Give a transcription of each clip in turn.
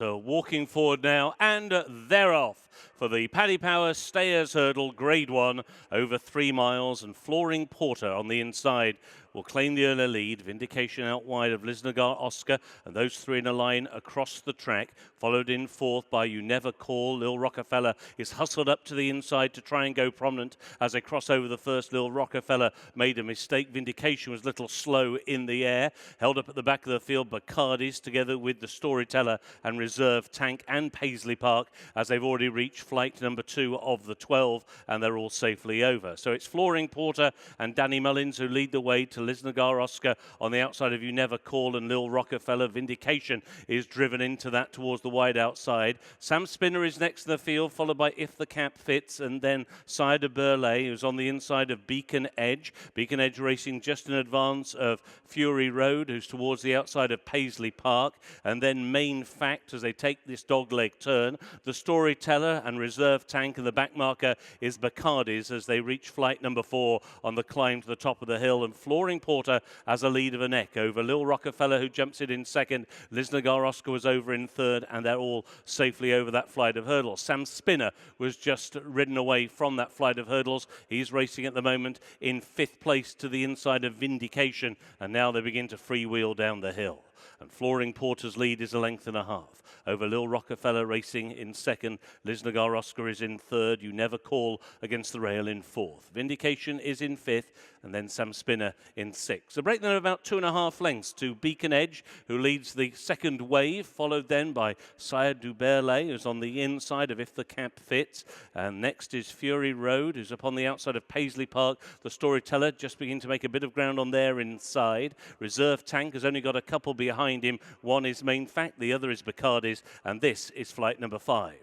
So walking forward now, and they're off for the Paddy Power Stayers Hurdle Grade 1 over 3 miles, and Flooring Porter on the inside will claim the early lead. Vindication out wide of Lisnagar Oscar, and those three in a line across the track, followed in fourth by You Never Call. Lil Rockefeller is hustled up to the inside to try and go prominent as they cross over the first. Lil Rockefeller made a mistake. Vindication was a little slow in the air. Held up at the back of the field, Bacardi's together with the Storyteller and Reserve Tank and Paisley Park, as they've already reached flight number 2 of the 12, and they're all safely over. So it's Flooring Porter and Danny Mullins who lead the way to Lisnagar Oscar on the outside of You Never Call, and Lil Rockefeller. Vindication is driven into that towards the wide outside. Sam Spinner is next to the field, followed by If the Cap Fits, and then Sire Du Berlais, who's on the inside of Beacon Edge. Beacon Edge racing just in advance of Fury Road, who's towards the outside of Paisley Park, and then Main Fact as they take this dogleg turn. The Storyteller and Reserve Tank, and the back marker is Bacardi's as they reach flight number 4 on the climb to the top of the hill, and Flooring Porter has a lead of a neck over Lil Rockefeller, who jumps it in second. Lisnagar Oscar was over in third, and they're all safely over that flight of hurdles. Sam Spinner was just ridden away from that flight of hurdles. He's racing at the moment in 5th place to the inside of Vindication, and now they begin to freewheel down the hill. And Flooring Porter's lead is a length and a half over Lil Rockefeller racing in second. Lisnagar Oscar is in third. You Never Call against the rail in fourth. Vindication is in 5th, and then Sam Spinner in 6th. A break then of about 2.5 lengths to Beacon Edge, who leads the second wave, followed then by Sire Du Berlais, who's on the inside of If the Cap Fits. And next is Fury Road, who's up on the outside of Paisley Park. The Storyteller just beginning to make a bit of ground on their inside. Reserve Tank has only got a couple behind him. One is Main Fact, the other is Bacardi's, and this is flight number 5.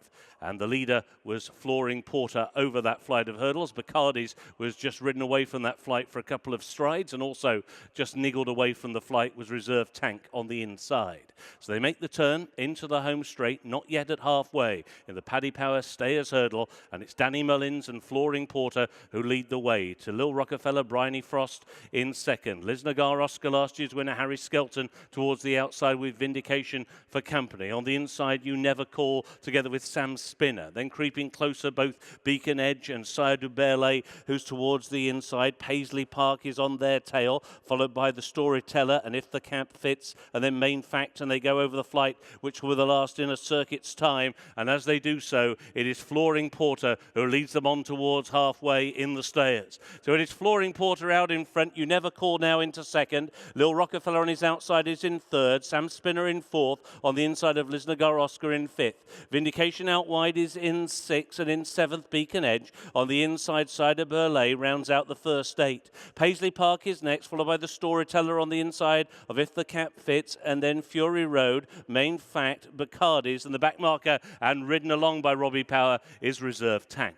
And the leader was Flooring Porter over that flight of hurdles. Bacardi's was just ridden away from that flight for a couple of strides, and also just niggled away from the flight was Reserve Tank on the inside. So they make the turn into the home straight, not yet at halfway, in the Paddy Power Stayers Hurdle, and it's Danny Mullins and Flooring Porter who lead the way to Lil Rockefeller, Bryony Frost in second. Lisnagar Oscar, last year's winner, Harry Skelton, towards the outside with Vindication for company. On the inside, You Never Call, together with Sam Spinner. Then creeping closer, both Beacon Edge and Sire Du Berlais, who's towards the inside. Paisley Park is on their tail, followed by the Storyteller and If the Cap Fits, and then Main Fact, and they go over the flight, which were the last in a circuit's time. And as they do so, it is Flooring Porter who leads them on towards halfway in the Stayers. So it is Flooring Porter out in front. You Never Call now into second. Lil Rockefeller on his outside is in third. Sam Spinner in fourth. On the inside of Lisnagar Oscar in 5th. Vindication out wide is in 6th, and in 7th Beacon Edge. On the inside side of Berlais rounds out the first 8. Paisley Park is next, followed by the Storyteller on the inside of If the Cap Fits, and then Fury Road, Main Fact, Bacardi's, and the back marker, and ridden along by Robbie Power, is Reserve Tank.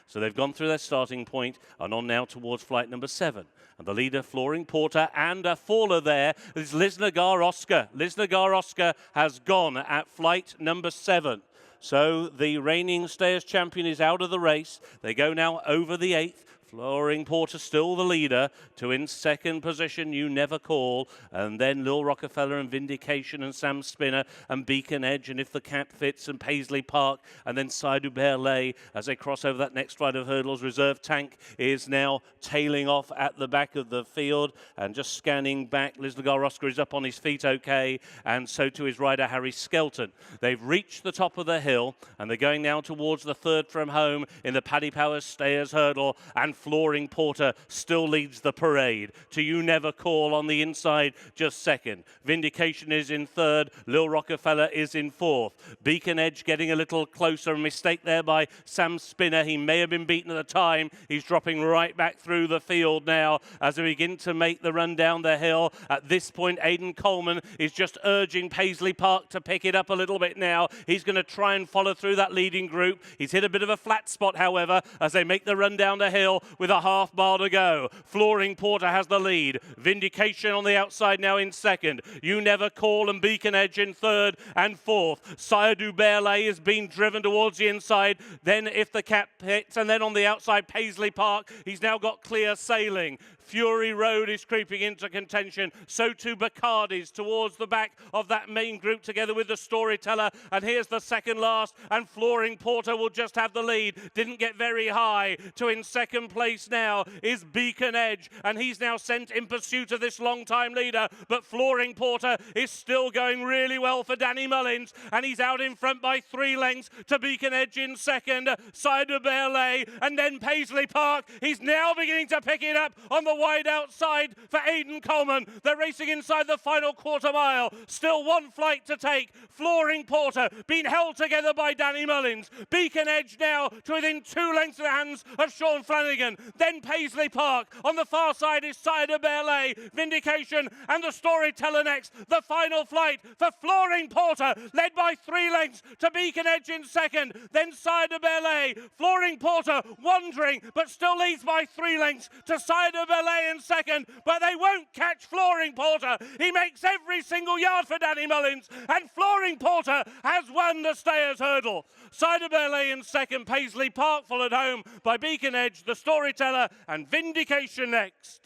So they've gone through their starting point and on now towards flight number 7. And the leader, Flooring Porter, and a faller there is Lisnagar Oscar. Lisnagar Oscar has gone at flight number 7. So the reigning Stayers champion is out of the race. They go now over the 8th. Flooring Porter still the leader, to in second position You Never Call, and then Lil Rockefeller and Vindication and Sam Spinner and Beacon Edge and If the Cap Fits and Paisley Park, and then Sire Du Berlais as they cross over that next flight of hurdles. Reserve Tank is now tailing off at the back of the field and just scanning back. Lisnagar Oscar is up on his feet okay, and so too is rider Harry Skelton. They've reached the top of the hill, and they're going now towards the third from home in the Paddy Power Stayers Hurdle, and Flooring Porter still leads the parade to You Never Call on the inside, just second. Vindication is in third. Lil Rockefeller is in fourth. Beacon Edge getting a little closer. A mistake there by Sam Spinner. He may have been beaten at the time. He's dropping right back through the field now as they begin to make the run down the hill. At this point, Aidan Coleman is just urging Paisley Park to pick it up a little bit now. He's going to try and follow through that leading group. He's hit a bit of a flat spot, however, as they make the run down the hill with a half mile to go. Flooring Porter has the lead. Vindication on the outside now in second. You Never Call and Beacon Edge in third and fourth. Sire Du Berlais is being driven towards the inside. Then If the Cap Hits, and then on the outside Paisley Park. He's now got clear sailing. Fury Road is creeping into contention. So too Bacardi's towards the back of that main group together with the Storyteller. And here's the second last, and Flooring Porter will just have the lead. Didn't get very high. To in second place now is Beacon Edge, and he's now sent in pursuit of this long-time leader. But Flooring Porter is still going really well for Danny Mullins, and he's out in front by 3 lengths to Beacon Edge in second, Sire Du Berlais, and then Paisley Park. He's now beginning to pick it up on the wide outside for Aidan Coleman. They're racing inside the final quarter mile. Still one flight to take. Flooring Porter being held together by Danny Mullins. Beacon Edge now to within 2 lengths of the hands of Sean Flanagan. Then Paisley Park. On the far side is Sire Du Berlais, Vindication, and the Storyteller next. The final flight for Flooring Porter, led by 3 lengths to Beacon Edge in second. Then Sire Du Berlais. Flooring Porter wandering, but still leads by 3 lengths to Sire Du Berlais in second. But they won't catch Flooring Porter. He makes every single yard for Danny Mullins, and Flooring Porter has won the Stayers Hurdle. Sire Du Berlais in second, Paisley Park followed home by Beacon Edge, the Storyteller, and Vindication next.